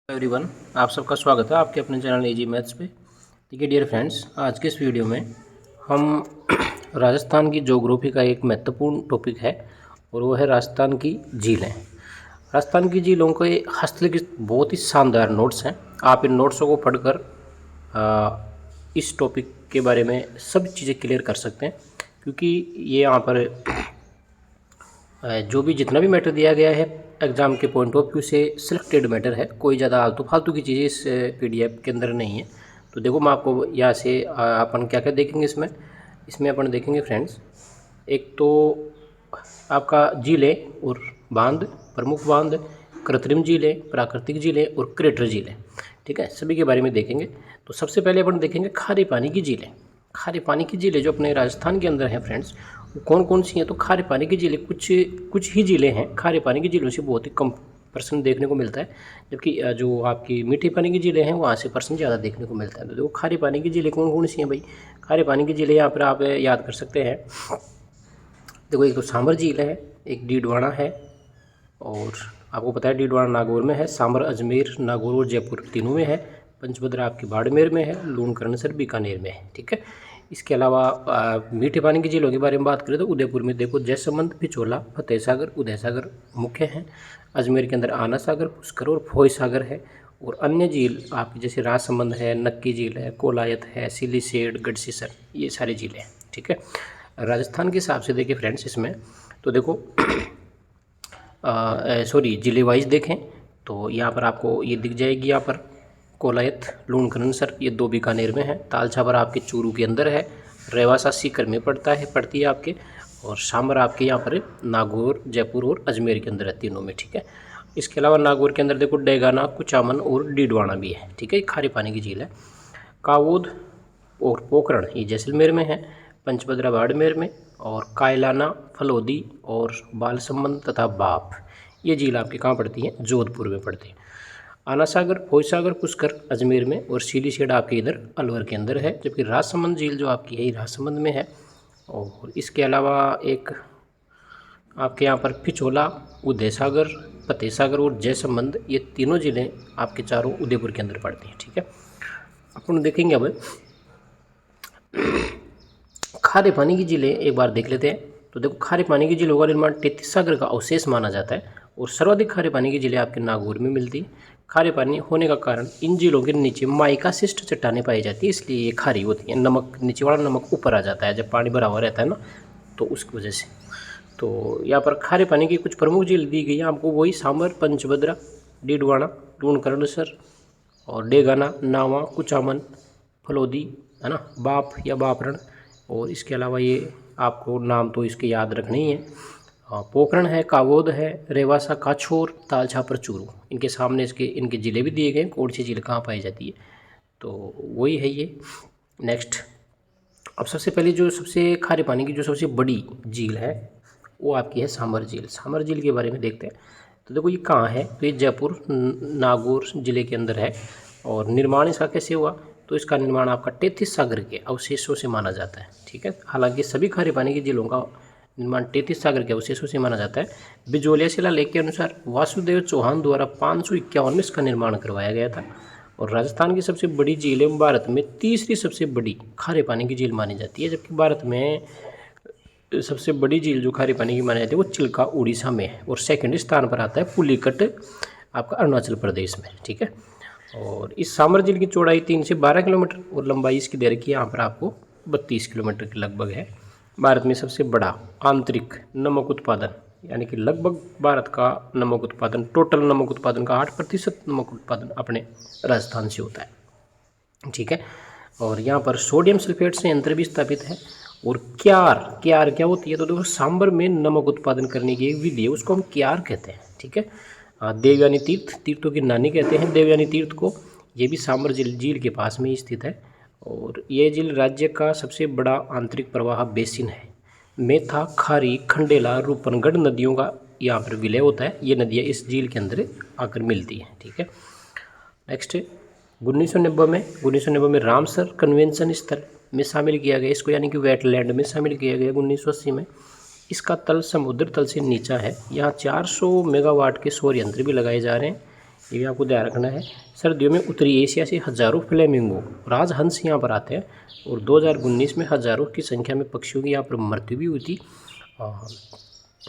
Everyone, आप सबका स्वागत है आपके अपने चैनल इजी मैथ्स पे। ठीक है डियर फ्रेंड्स, आज के इस वीडियो में हम राजस्थान की ज्योग्राफी का एक महत्वपूर्ण टॉपिक है और वो है राजस्थान की झीलें। राजस्थान की झीलों के हस्तलिखित बहुत ही शानदार नोट्स हैं। आप इन नोट्सों को पढ़कर इस टॉपिक के बारे में सब चीज़ें क्लियर कर सकते हैं, क्योंकि ये यहाँ पर जो भी जितना भी मैटर दिया गया है एग्ज़ाम के पॉइंट ऑफ व्यू से सिलेक्टेड मैटर है। कोई ज़्यादा आलतू फालतू की चीज़ें इस पीडीएफ के अंदर नहीं है। तो देखो मैं आपको यहाँ से अपन क्या क्या देखेंगे इसमें अपन देखेंगे फ्रेंड्स, एक तो आपका झीलें और बांध, प्रमुख बांध, कृत्रिम झीलें, प्राकृतिक झीलें और क्रेटर झीलें। ठीक है, सभी के बारे में देखेंगे। तो सबसे पहले अपन देखेंगे खारे पानी की झीलें। खारे पानी की झीलें जो अपने राजस्थान के अंदर हैं फ्रेंड्स, वो कौन कौन सी हैं? तो खारे पानी की झीलें कुछ ही झीलें हैं। खारे पानी की झीलों से बहुत ही कम परसेंट देखने को मिलता है, जबकि जो आपकी मीठे पानी की झीलें हैं वहाँ से परसेंट ज़्यादा देखने को मिलता है। तो देखो खारे पानी की झीलें कौन कौन सी हैं भाई? खारे पानी की झीलें यहाँ पर आप याद कर सकते हैं। देखो एक तो सांभर झील है, एक डीडवाना है, और आपको पता है डीडवाना नागौर में है, सांभर अजमेर, नागौर और जयपुर तीनों में है, पंचभद्रा आपकी बाड़मेर में है, लूणकरणसर बीकानेर में है। ठीक है, इसके अलावा मीठे पानी की झीलों के बारे में बात करें तो उदयपुर में देखो जयसमंद, पिछोला, फतेह सागर, उदय सागर मुख्य हैं। अजमेर के अंदर आना सागर, पुष्कर और फोय सागर है। और अन्य झील आपकी जैसे राजसमंद है, नक्की झील है, कोलायत है, सिलीसेड, गढ़सीसर, ये सारी झीलें हैं। ठीक है, राजस्थान के हिसाब से देखिए फ्रेंड्स इसमें तो देखो सॉरी जिले वाइज देखें तो यहाँ पर आपको ये दिख जाएगी। यहाँ पर कोलायत, लूणकरणसर ये दो बीकानेर में है, तालछाबर आपके चूरू के अंदर है, रेवासा सीकर में पड़ती है आपके, और सांभर आपके यहाँ पर नागौर, जयपुर और अजमेर के अंदर है, तीनों में। ठीक है, इसके अलावा नागौर के अंदर देखो डेगाना, कुचामन और डीडवाना भी है। ठीक है, खारे पानी की झील है। कावोद और पोखरण ये जैसलमेर में है, पंचभद्रा बाड़मेर में, और कायलाना, फलोदी और बालसमंद तथा बाप ये झील आपकी कहाँ पड़ती हैं? जोधपुर में पड़ती है। आना सागर, फोय सागर, पुष्कर अजमेर में, और सिलीसेड आपके इधर अलवर के अंदर है, जबकि राजसमंद झील जो आपकी है राजसमंद में है। और इसके अलावा एक आपके यहाँ पर पिछोला, उदय सागर, फतेह सागर और जयसमंद ये तीनों जिले आपके चारों उदयपुर के अंदर पड़ती हैं। ठीक है, अपन देखेंगे अब खारे पानी की झीलें एक बार देख लेते हैं। तो देखो खारे पानी की झीलों का निर्माण 33 सागर का अवशेष माना जाता है, और सर्वाधिक खारे पानी की झीलें आपके नागौर में मिलती है। खारे पानी होने का कारण इन झीलों के नीचे माइका शिष्ट चट्टानें पाई जाती है, इसलिए ये खारी होती है। नमक नीचे वाला नमक ऊपर आ जाता है जब पानी भरा हुआ रहता है ना, तो उसकी वजह से। तो यहाँ पर खारे पानी की कुछ प्रमुख झील दी गई है आपको, वही सांभर, पंचभद्रा, डीडवाना, लूणकरणसर और डेगाना, नावा, कुचामन, फलोदी है ना, बाप या बापरण। और इसके अलावा ये आपको नाम तो इसके याद रखने ही है। पोखरण है, कावोद है, रेवासा, काछोर, तालछापर, चूरू, इनके सामने इनके ज़िले भी दिए गए, कौन सी झील कहाँ पाई जाती है, तो वही है ये। नेक्स्ट, अब सबसे पहले जो सबसे खारे पानी की जो सबसे बड़ी झील है वो आपकी है सांभर झील। सांभर झील के बारे में देखते हैं। तो देखो ये कहाँ है? तो ये जयपुर नागौर ज़िले के अंदर है। और निर्माण इसका कैसे हुआ? तो इसका निर्माण आपका 33 सागर के अवशेषों से माना जाता है। ठीक है, हालांकि सभी खारे पानी की झीलों का निर्माण 33 सागर के अवशेषों से माना जाता है। बिजोलिया शिलालेख के अनुसार वासुदेव चौहान द्वारा 551 में इसका निर्माण करवाया गया था। और राजस्थान की सबसे बड़ी झील एवं भारत में तीसरी सबसे बड़ी खारे पानी की झील मानी जाती है, जबकि भारत में सबसे बड़ी झील जो खारे पानी की मानी जाती है वो चिल्का उड़ीसा में है, और सेकंड स्थान पर आता है पुलिकट आपका अरुणाचल प्रदेश में। ठीक है, और इस सांभर झील की चौड़ाई 3 से 12 किलोमीटर और लंबाई इसकी दर की यहाँ पर आपको 32 किलोमीटर के लगभग है। भारत में सबसे बड़ा आंतरिक नमक उत्पादन, यानी कि लगभग भारत का नमक उत्पादन, टोटल नमक उत्पादन का 8% नमक उत्पादन अपने राजस्थान से होता है। ठीक है, और यहाँ पर सोडियम सल्फेट संयंत्र भी स्थापित है। और क्यार क्या होती है? तो देखो सांभर में नमक उत्पादन करने की एक विधि है, उसको हम क्यार कहते हैं। ठीक है, देवयानी तीर्थ, तीर्थों की नानी कहते हैं देवयानी तीर्थ को, ये भी सांभर झील के पास में ही स्थित है। और ये झील राज्य का सबसे बड़ा आंतरिक प्रवाह बेसिन है। मेथा, खारी, खंडेला, रूपनगढ़ नदियों का यहाँ पर विलय होता है। ये नदियाँ इस झील के अंदर आकर मिलती हैं। ठीक है, नेक्स्ट 1990 में रामसर कन्वेंशन स्थल में शामिल किया गया इसको, यानी कि वेटलैंड में शामिल किया गया 1980 में। इसका तल समुद्र तल से नीचा है। यहाँ 400 मेगावाट के सौर यंत्र भी लगाए जा रहे हैं। ये भी आपको ध्यान रखना है। सर्दियों में उत्तरी एशिया से हज़ारों फ्लेमिंगो राजहंस यहाँ पर आते हैं और 2019 में हज़ारों की संख्या में पक्षियों की यहाँ पर मृत्यु भी हुई थी।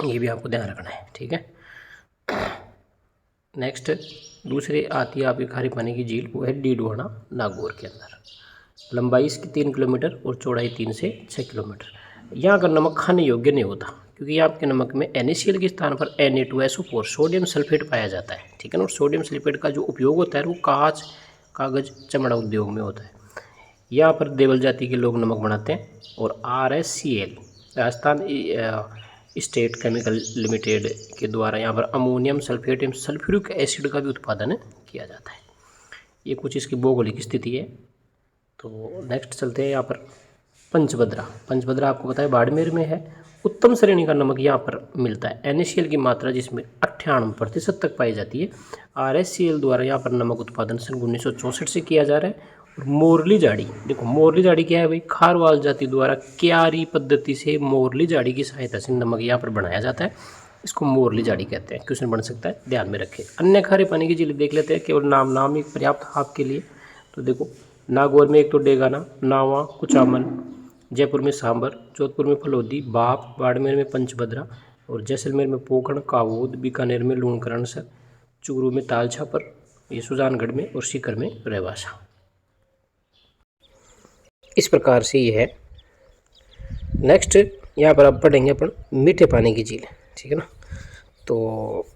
ये भी आपको ध्यान रखना है, ठीक है। नेक्स्ट दूसरे आती है आपकी खारे पानी की झील, वो है डीडवाना नागौर के अंदर। लंबाई इसकी 3 किलोमीटर और चौड़ाई 3 से 6 किलोमीटर। यहाँ का नमक खाने योग्य नहीं होता क्योंकि आपके नमक में NaCl के स्थान पर Na2SO4 सोडियम सल्फेट पाया जाता है, ठीक है ना। और सोडियम सल्फेट का जो उपयोग होता है वो कांच, कागज, चमड़ा उद्योग में होता है। यहाँ पर देवल जाति के लोग नमक बनाते हैं। और RSCL Rajasthan state chemical limited के द्वारा यहाँ पर अमोनियम सल्फेट एवं सल्फ्यूरिक एसिड का भी उत्पादन किया जाता है। ये कुछ इसकी भौगोलिक स्थिति है। तो नेक्स्ट चलते हैं यहाँ पर पंचभद्रा। पंचभद्रा आपको पता है बाड़मेर में है। उत्तम श्रेणी का नमक यहाँ पर मिलता है। NaCl की मात्रा जिसमें 98% तक पाई जाती है। RSCL द्वारा यहाँ पर नमक उत्पादन सन 1964 से किया जा रहा है। और मोरली जाड़ी, देखो मोरली जाड़ी क्या है भाई, खारवाल जाति द्वारा क्यारी पद्धति से मोरली जाड़ी की सहायता से नमक यहाँ पर बनाया जाता है। इसको मोरली जाड़ी कहते हैं। क्वेश्चन बन सकता है, ध्यान में रखें। अन्य खारे पानी की झीलें देख लेते हैं, केवल नाम ही पर्याप्त आपके लिए। तो देखो नागौर में एक तो डेगाना, नावा, कुचामन, जयपुर में सांबर, जोधपुर में फलोदी, बाप, बाड़मेर में पंचभद्रा और जैसलमेर में पोखरण, कावोद, बीकानेर में लूणकरणसर, चूरू में तालछापर, ये सुजानगढ़ में और सीकर में रेवासा। इस प्रकार से ये है। नेक्स्ट यहाँ पर आप पढ़ेंगे अपन मीठे पानी की झील, ठीक है ना। तो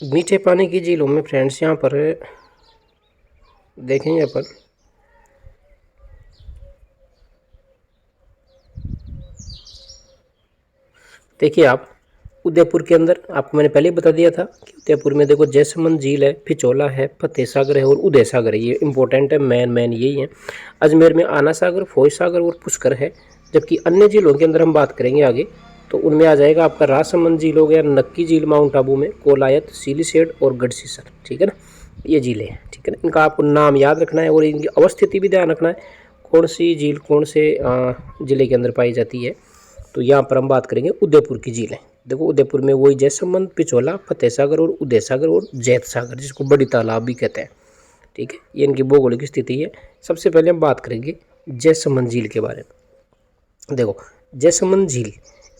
मीठे पानी की झीलों में फ्रेंड्स यहाँ पर देखेंगे अपन देखिए आप उदयपुर के अंदर आपको मैंने पहले ही बता दिया था कि उदयपुर में देखो जैसमंद झील है, फिचौला है, फतेह सागर है और उदय सागर है। ये इंपॉर्टेंट है, मैन यही है। अजमेर में आना सागर, फौज सागर और पुष्कर है। जबकि अन्य झीलों के अंदर हम बात करेंगे आगे तो उनमें आ जाएगा आपका राजसमंद झील हो गया, नक्की झील माउंट आबू में, कोलायत, सिलीसेड और गढ़सीसर, ठीक है ना। ये झीलें हैं, ठीक है ना। इनका आपको नाम याद रखना है और इनकी अवस्थिति भी ध्यान रखना है, कौन सी झील कौन से ज़िले के अंदर पाई जाती है। तो यहाँ पर हम बात करेंगे उदयपुर की झीलें। देखो उदयपुर में वही जैसमंद, पिछोला, फतेह सागर और उदय सागर और जैत सागर, जिसको बड़ी तालाब भी कहते हैं, ठीक है। ये इनकी भौगोलिक स्थिति है। सबसे पहले हम बात करेंगे जैसमंद झील के बारे में। देखो जैसमंद झील,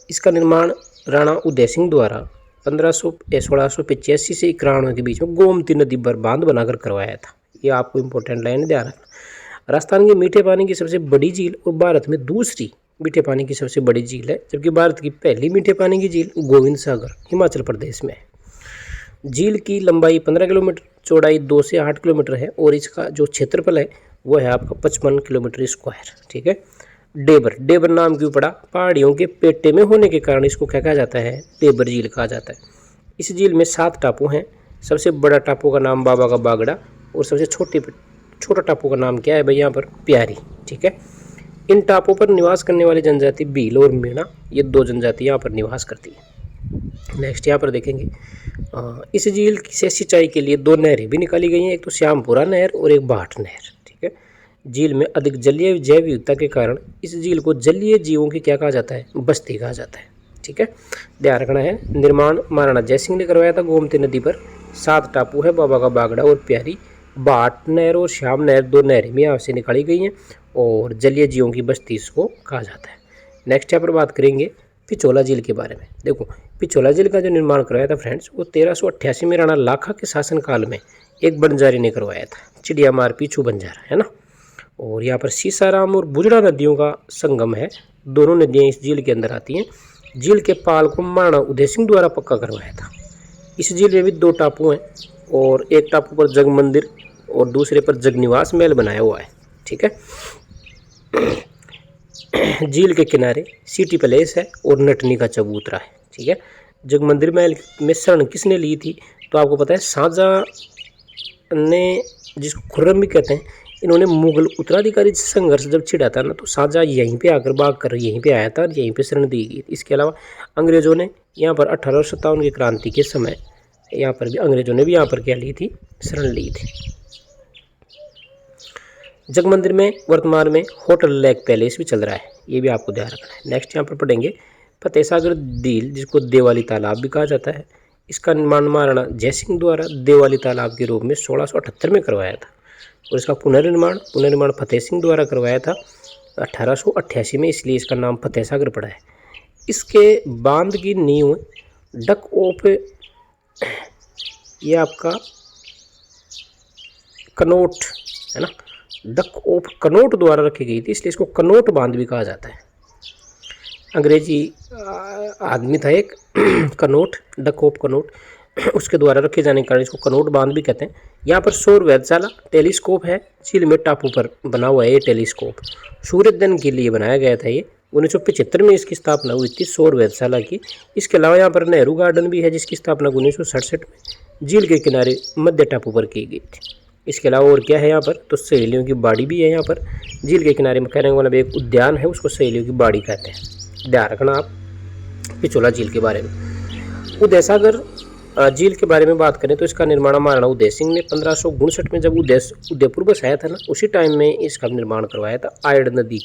इसका निर्माण राणा उदय सिंह द्वारा 1685 से 91 के बीच में गोमती नदी पर बांध बनाकर करवाया था। ये आपको इंपॉर्टेंट लाइन ध्यान रखना। राजस्थान की मीठे पानी की सबसे बड़ी झील और भारत में दूसरी मीठे पानी की सबसे बड़ी झील है, जबकि भारत की पहली मीठे पानी की झील गोविंद सागर हिमाचल प्रदेश में है। झील की लंबाई 15 किलोमीटर, चौड़ाई 2 से 8 किलोमीटर है और इसका जो क्षेत्रफल है वो है आपका 55 किलोमीटर स्क्वायर, ठीक है। डेबर नाम क्यों पड़ा, पहाड़ियों के पेटे में होने के कारण इसको क्या कहा जाता है, डेबर झील कहा जाता है। इस झील में 7 टापू हैं। सबसे बड़ा टापू का नाम बाबा का बागड़ा और सबसे छोटा टापू का नाम क्या है भाई यहाँ पर, प्यारी, ठीक है। इन टापों पर निवास करने वाली जनजाति भील और मीणा, ये 2 जनजाति यहाँ पर निवास करती है। नेक्स्ट यहाँ पर देखेंगे इस झील से सिंचाई के लिए 2 नहरें भी निकाली गई हैं, एक तो श्यामपुरा नहर और एक भाट नहर, ठीक है। झील में अधिक जलीय जैव विविधता के कारण इस झील को जलीय जीवों की क्या कहा जाता है, बस्ती कहा जाता है, ठीक है। ध्यान रखना है। निर्माण महाराणा जयसिंह ने करवाया था गोमती नदी पर। 7 टापू है, बाबा का बागड़ा और प्यारी, भाट नहर और श्याम नहर, 2 नहरें भी यहाँ से निकाली गई हैं और जलीय जीवों की बस्ती इसको कहा जाता है। नेक्स्ट यहाँ पर बात करेंगे पिछोला झील के बारे में। देखो पिछोला झील का जो निर्माण करवाया था फ्रेंड्स, वो 1388 में राणा लाखा के शासनकाल में एक बंजारी ने करवाया था। चिड़िया मार पीछू बंजारा है ना। और यहाँ पर सीसाराम और बुजड़ा नदियों का संगम है, दोनों नदियाँ इस झील के अंदर आती हैं। झील के पाल को महाराणा उदय सिंह द्वारा पक्का करवाया था। इस झील में भी 2 टापू हैं और एक टापू पर जग मंदिर और दूसरे पर जगनिवास महल बनाया हुआ है, ठीक है। झील के किनारे सिटी पैलेस है और नटनी का चबूतरा है, ठीक है। जग मंदिर महल में शरण किसने ली थी, तो आपको पता है शाहजहां ने, जिसको खुर्रम भी कहते हैं, इन्होंने मुगल उत्तराधिकारी से संघर्ष जब छिड़ा था ना, तो शाहजहां यहीं पे आकर भाग कर यहीं पे आया था और यहीं पे शरण दी गई। इसके अलावा अंग्रेजों ने यहाँ पर 1857 की क्रांति के समय यहाँ पर भी अंग्रेजों ने भी यहाँ पर क्या ली थी, शरण ली थी। जग मंदिर में वर्तमान में होटल लेक पैलेस भी चल रहा है, ये भी आपको ध्यान रखना है। नेक्स्ट यहाँ पर पढ़ेंगे फतेह सागर झील, जिसको देवाली तालाब भी कहा जाता है, इसका निर्माण महाराणा जयसिंह द्वारा देवाली तालाब के रूप में 1678 में करवाया था। और इसका पुनर्निर्माण फतेह सिंह द्वारा करवाया था 1888 में, इसलिए इसका नाम फतेह सागर पड़ा है। इसके बांध की नींव डक ऑफ, ये आपका कनोट है ना, डक ऑफ कनोट द्वारा रखी गई थी, इसलिए इसको कनोट बांध भी कहा जाता है। अंग्रेजी आदमी था एक कनोट, डक ऑफ कनोट, उसके द्वारा रखे जाने के कारण इसको कनोट बांध भी कहते हैं। यहाँ पर सौर वेधशाला टेलीस्कोप है, झील में टापू पर बना हुआ है ये टेलीस्कोप, सूर्य अध्ययन के लिए बनाया गया था। ये 1975 में इसकी स्थापना हुई थी सौर वेधशाला की। इसके अलावा यहाँ पर नेहरू गार्डन भी है, जिसकी स्थापना 1967 में झील के किनारे मध्य टापू पर की गई थी। इसके अलावा और क्या है यहाँ पर, तो सहेलियों की बाड़ी भी है यहाँ पर झील के किनारे में, कहने वाला एक उद्यान है, उसको सहेलियों की बाड़ी कहते हैं। ध्यान रखना आप पिछोला झील के बारे में। उदय सागर झील के बारे में बात करें तो इसका निर्माण महाराणा उदय सिंह ने 1559 में जब उदयपुर बसाया था ना, उसी टाइम में इसका निर्माण करवाया था। आयड़ नदी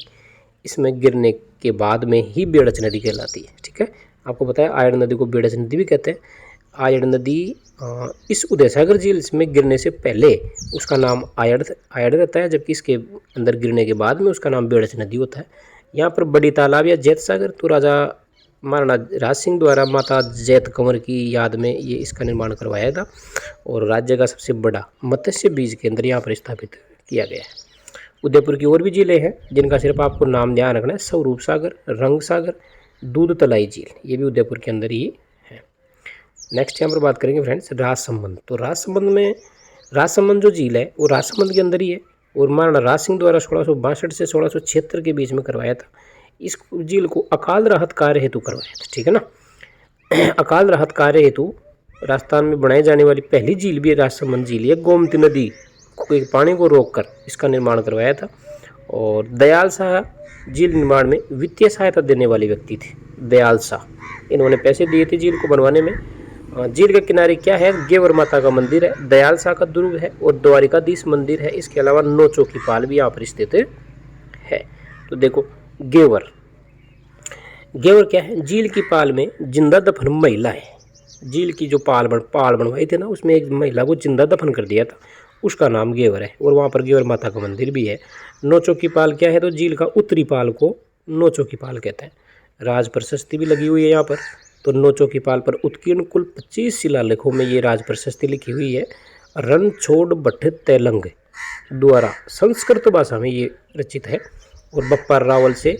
इसमें गिरने के बाद में ही बेड़च नदी कहलाती है। ठीक है, आपको पता है आयड़ नदी को बेड़च नदी भी कहते हैं। आयड़ नदी इस उदय सागर झील में गिरने से पहले उसका नाम आयड़ रहता है, जबकि इसके अंदर गिरने के बाद में उसका नाम बेड़च नदी होता है। यहाँ पर बड़ी तालाब या जैत सागर तो राजा महाराणा राज सिंह द्वारा माता जैत कंवर की याद में ये इसका निर्माण करवाया था, और राज्य का सबसे बड़ा मत्स्य बीज केंद्र यहाँ पर स्थापित किया गया है। उदयपुर की और भी झीलें हैं जिनका सिर्फ आपको नाम ध्यान रखना है, स्वरूप सागर, रंग सागर, दूध तलाई झील, ये भी उदयपुर के अंदर ही है। नेक्स्ट यहाँ पर बात करेंगे फ्रेंड्स राजसमंद। तो राजसमंद जो झील है वो राजसमंद के अंदर ही है, और महाराणा राज सिंह द्वारा 1662 से 1676 के बीच में करवाया था। इस झील को अकाल राहत कार्य हेतु करवाया था। ठीक है ना, अकाल राहत कार्य हेतु राजस्थान में बनाई जाने वाली पहली झील भी राजसमंद झील है। गोमती नदी के पानी को रोककर इसका निर्माण करवाया था। और दयाल शाह झील निर्माण में वित्तीय सहायता देने वाले व्यक्ति थे, दयाल शाह, इन्होंने पैसे दिए थे झील को बनवाने में। झील के किनारे क्या है, गेवर माता का मंदिर है, दयाल शाह का दुर्ग है और द्वारिकाधीश मंदिर है। इसके अलावा नौचो की पाल भी यहाँ पर स्थित है। तो देखो गेवर क्या है, झील की पाल में जिंदा दफन महिला है। झील की जो पाल बनवाई थी ना, उसमें एक महिला को जिंदा दफन कर दिया था, उसका नाम गेवर है, और वहाँ पर गेवर माता का मंदिर भी है। नौचो की पाल क्या है, तो झील का उत्तरी पाल को नौचो की पाल कहते हैं। राज प्रशस्ति भी लगी हुई है यहाँ पर। तो नौचो की पाल पर उत्कीर्ण कुल 25 शिलालेखों में ये राज प्रशस्ति लिखी हुई है। रणछोड़ भट्ट तैलंग द्वारा संस्कृत भाषा में ये रचित है। और बप्पा रावल से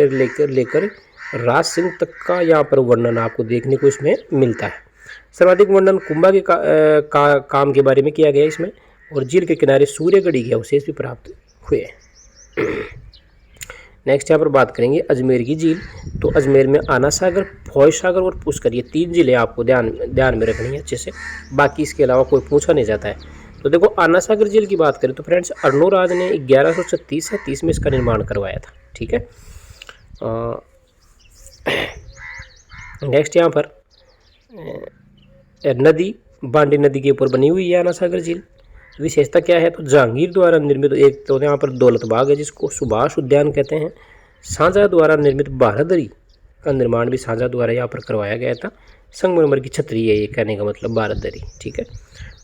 लेकर राज सिंह तक का यहाँ पर वर्णन आपको देखने को इसमें मिलता है। सर्वाधिक वर्णन कुंभा के काम के बारे में किया गया इसमें, और झील के किनारे सूर्यगढ़ी के अवशेष भी प्राप्त हुए। नेक्स्ट यहाँ पर बात करेंगे अजमेर की झील। तो अजमेर में आना सागर, फौज सागर और पुष्कर, ये 3 झीलें आपको ध्यान में रखनी है अच्छे से, बाकी इसके अलावा कोई पूछा नहीं जाता है। तो देखो आना सागर झील की बात करें तो फ्रेंड्स अर्नोराज ने 1136 में इसका निर्माण करवाया था। ठीक है, नेक्स्ट यहाँ पर नदी बांडी नदी के ऊपर बनी हुई है आना सागर झील। विशेषता क्या है, तो जहांगीर द्वारा निर्मित एक तो यहाँ पर दौलत बाग है जिसको सुभाष उद्यान कहते हैं। साझा द्वारा निर्मित बारादरी का निर्माण भी साझा द्वारा यहाँ पर करवाया गया था। संगमरमर की छतरी है ये, कहने का मतलब बारादरी। ठीक है,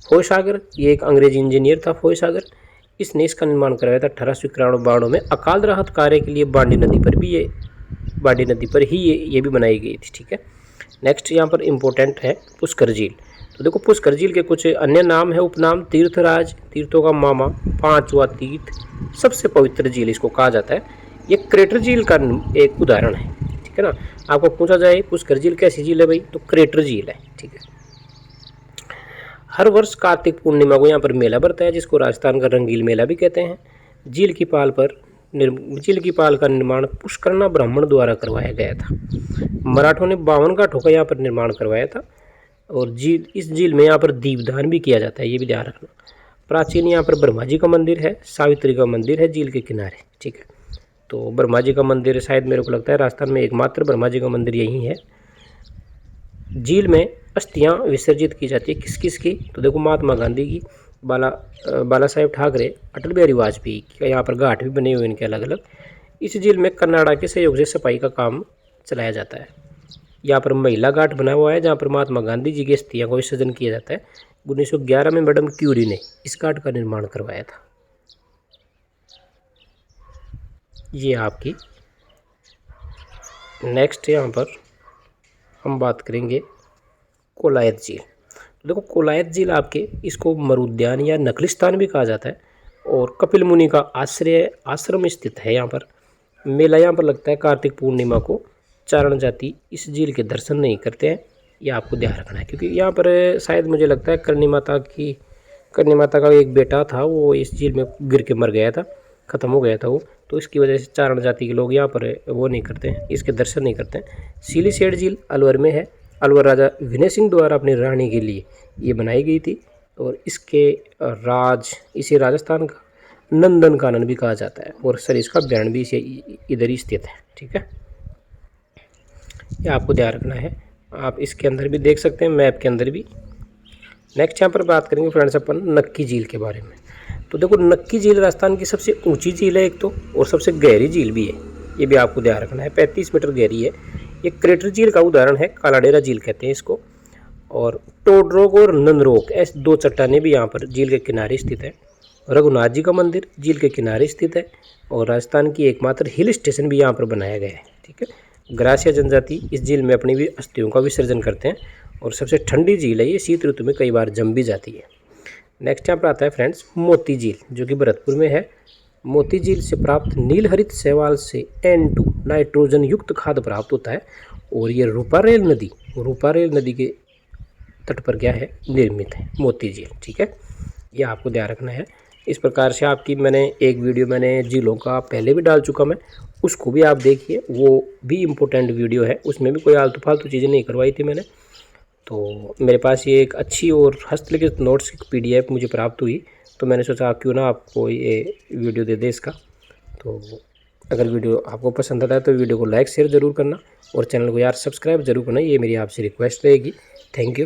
फौज सागर, ये एक अंग्रेजी इंजीनियर था फौज सागर, इसने इसका निर्माण करवाया था 1891 में। अकाल राहत कार्य के लिए बांडी नदी पर ही ये भी बनाई गई थी। ठीक है, नेक्स्ट यहाँ पर इम्पोर्टेंट है पुष्कर झील। तो देखो पुष्कर झील के कुछ अन्य नाम है, उपनाम तीर्थराज, तीर्थों का मामा, 5वां तीर्थ, सबसे पवित्र झील इसको कहा जाता है। ये क्रेटर झील का एक उदाहरण है। ठीक है ना, आपको पूछा जाए पुष्कर झील कैसी झील है भाई, तो क्रेटर झील है। ठीक है, हर वर्ष कार्तिक पूर्णिमा को यहाँ पर मेला बढ़ता है जिसको राजस्थान का रंगील मेला भी कहते हैं। झील की पाल का निर्माण पुष्करना ब्राह्मण द्वारा करवाया गया था। मराठों ने 52 घाटों का यहाँ पर निर्माण करवाया था। और इस झील में यहाँ पर दीपदान भी किया जाता है, ये भी ध्यान रखना। प्राचीन यहाँ पर ब्रह्मा जी का मंदिर है, सावित्री का मंदिर है झील के किनारे। ठीक है, तो ब्रह्मा जी का मंदिर शायद मेरे को लगता है राजस्थान में एकमात्र ब्रह्मा जी का मंदिर यही है। झील में अस्थियाँ विसर्जित की जाती है, किस किस की, तो देखो महात्मा गांधी की, बाला साहेब ठाकरे, अटल बिहारी वाजपेयी का यहाँ पर घाट भी बने हुए इनके अलग अलग। इस झील में कन्नाडा के सहयोग से सफाई का काम चलाया जाता है। यहाँ पर महिला घाट बना हुआ है जहाँ पर महात्मा गांधी जी की अस्थियां को विसर्जन किया जाता है। 1911 में मैडम क्यूरी ने इस घाट का निर्माण करवाया था। ये आपकी नेक्स्ट यहाँ पर हम बात करेंगे कोलायत झील। तो देखो कोलायत झील आपके इसको मरुद्यान या नखलिस्तान भी कहा जाता है और कपिल मुनि का आश्रम स्थित है। यहाँ पर मेला यहाँ पर लगता है कार्तिक पूर्णिमा को। चारण जाति इस झील के दर्शन नहीं करते हैं, यह आपको ध्यान रखना है, क्योंकि यहाँ पर शायद मुझे लगता है करणी माता का एक बेटा था, वो इस झील में गिर के मर गया था, ख़त्म हो गया था वो, तो इसकी वजह से चारण जाति के लोग यहाँ पर वो नहीं करते हैं, इसके दर्शन नहीं करते हैं। सिलीसेड झील अलवर में है। अलवर राजा विनय सिंह द्वारा अपनी रानी के लिए ये बनाई गई थी और इसे राजस्थान का नंदन कानन भी कहा जाता है और सर इसका अभ्यारण्य भी इसे इधर ही स्थित है। ठीक है, ये आपको ध्यान रखना है। आप इसके अंदर भी देख सकते हैं, मैप के अंदर भी। नेक्स्ट यहाँ पर बात करेंगे फ्रेंड्स अपन नक्की झील के बारे में। तो देखो नक्की झील राजस्थान की सबसे ऊंची झील है एक तो, और सबसे गहरी झील भी है, ये भी आपको ध्यान रखना है। 35 मीटर गहरी है। ये क्रेटर झील का उदाहरण है, कालाडेरा झील कहते हैं इसको। और टोडरोग और नंदरोग ऐसे दो चट्टानें भी यहाँ पर झील के किनारे स्थित है। रघुनाथ जी का मंदिर झील के किनारे स्थित है और राजस्थान की एकमात्र हिल स्टेशन भी यहाँ पर बनाया गया है। ठीक है, ग्रासिया जनजाति इस झील में अपनी भी अस्थियों का विसर्जन करते हैं और सबसे ठंडी झील है ये, शीत ऋतु में कई बार जम भी जाती है। नेक्स्ट यहाँ पर आता है फ्रेंड्स मोती झील, जो कि भरतपुर में है। मोती झील से प्राप्त नीलहरित शैवाल से N2 नाइट्रोजन युक्त खाद प्राप्त होता है और ये रूपारेल नदी के तट पर क्या है, निर्मित है मोती झील। ठीक है, ये आपको ध्यान रखना है। इस प्रकार से आपकी एक वीडियो मैंने झीलों का पहले भी डाल चुका मैं, उसको भी आप देखिए, वो भी इम्पोर्टेंट वीडियो है, उसमें भी कोई आलतू फालतू चीज़ें नहीं करवाई थी मैंने। तो मेरे पास ये एक अच्छी और हस्तलिखित नोट्स की PDF मुझे प्राप्त हुई, तो मैंने सोचा क्यों ना आपको ये वीडियो दे दे इसका। तो अगर वीडियो आपको पसंद आता है तो वीडियो को लाइक शेयर ज़रूर करना और चैनल को यार सब्सक्राइब जरूर करना, ये मेरी आपसे रिक्वेस्ट रहेगी। Thank you.